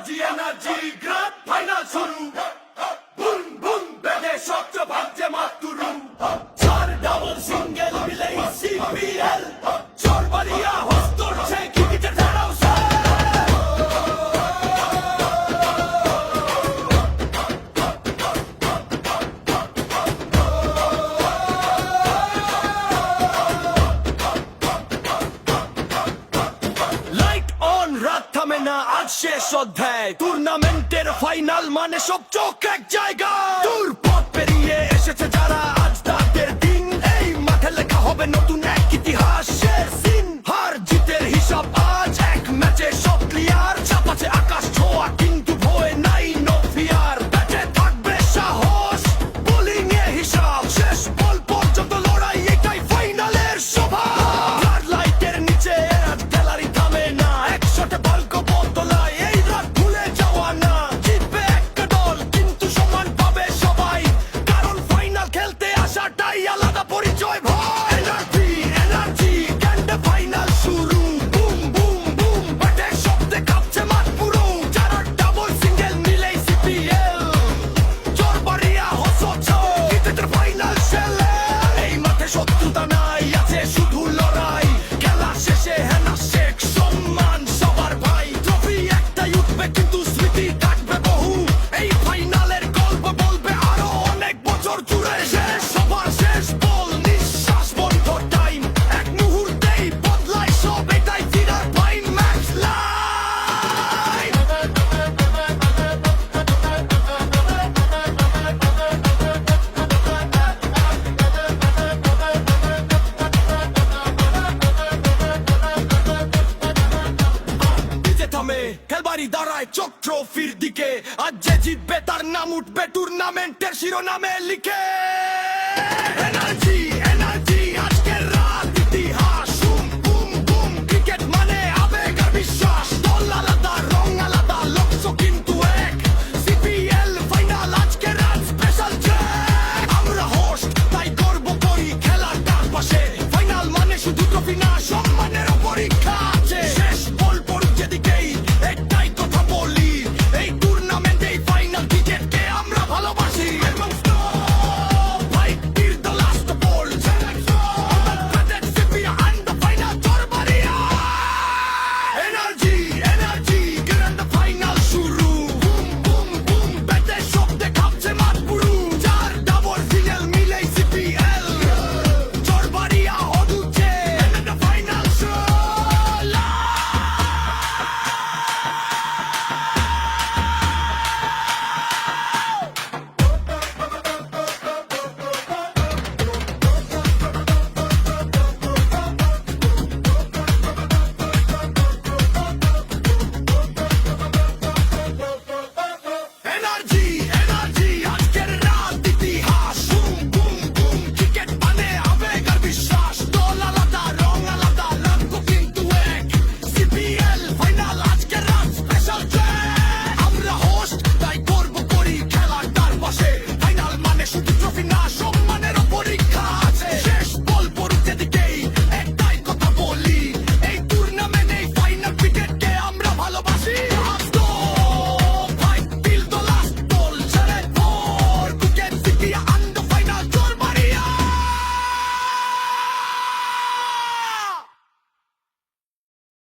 energy energy grand final শুরু boom boom বেদে সবচ ভাবছে মাতুরু চার ডাবল সিঙ্গেল মিলে সিপিএল চরবারিয়া হোস্ট করছে ক্রিকেটের ধারাও লাইট অন রাত থামে না আজ শেষ অধ্যায় টুর্নামেন্টের ফাইনাল মানে সব চোখ এক জায়গায় দূর পথ পেরিয়ে এসেছে যারা আজ তাদের দিন এই মাঠে লেখা হবে নতুন এক ইতিহাসের সিন হার জিতের হিসাব আজ এক ম্যাচে সব ক্লিয়ার চাপাচ্ছে আকাশ ছোঁয়া কিন্তু ভয় নাই নো ফিয়ার ব্যাটে থাকবে সাহস বোলিং এ হিসাব শেষ বল পর্যন্ত লড়াই এটাই ফাইনালের শোভা লাইটের নিচে গ্যালারি থামে না একশোটে বলক বদলায় এই রাত ভুলে যাওয়া না জিতবে একটা দল কিন্তু সমান পাবে সবাই কারণ ফাইনাল খেলতে আসাটাই আলাদা পরিচয় ভাই এনার্জি এনার্জি ক্যান্ডে ফাইনাল শুরু বুম বুম বুম ব্যাটে শব্দে কাঁপছে মাঠ পুরো যারা ডাবল সিঙ্গেল মিলেই সিপিএল চরবারিয়া হসছ ক্রিকেটের ফাইনাল শেলে এই মাঠে শত্রুতা নাই আছে শুধু লড়াই খেলা শেষে হেনা শেখ সম্মান সবার ভাই ট্রফি একটাই উঠবে কিন্তু স্মৃতি থাকবে বহু এই ফাইনালের গল্প বলবে আরো অনেক বছর জুড়ে শেষ সবার শেষ বল নিঃশ্বাস বন্ধ টাইম এক মুহূর্তেই বদলায় সব এটাই ফিরার ফাইন ম্যাচ লাইভ ডিজে থামে খেলবাড়ি দাঁড়ায় চোখ ট্রফির দিকে আজ যে জিতবে তার নাম উঠবে টুর্নামেন্টের শিরোনামে লিখে এনার্জি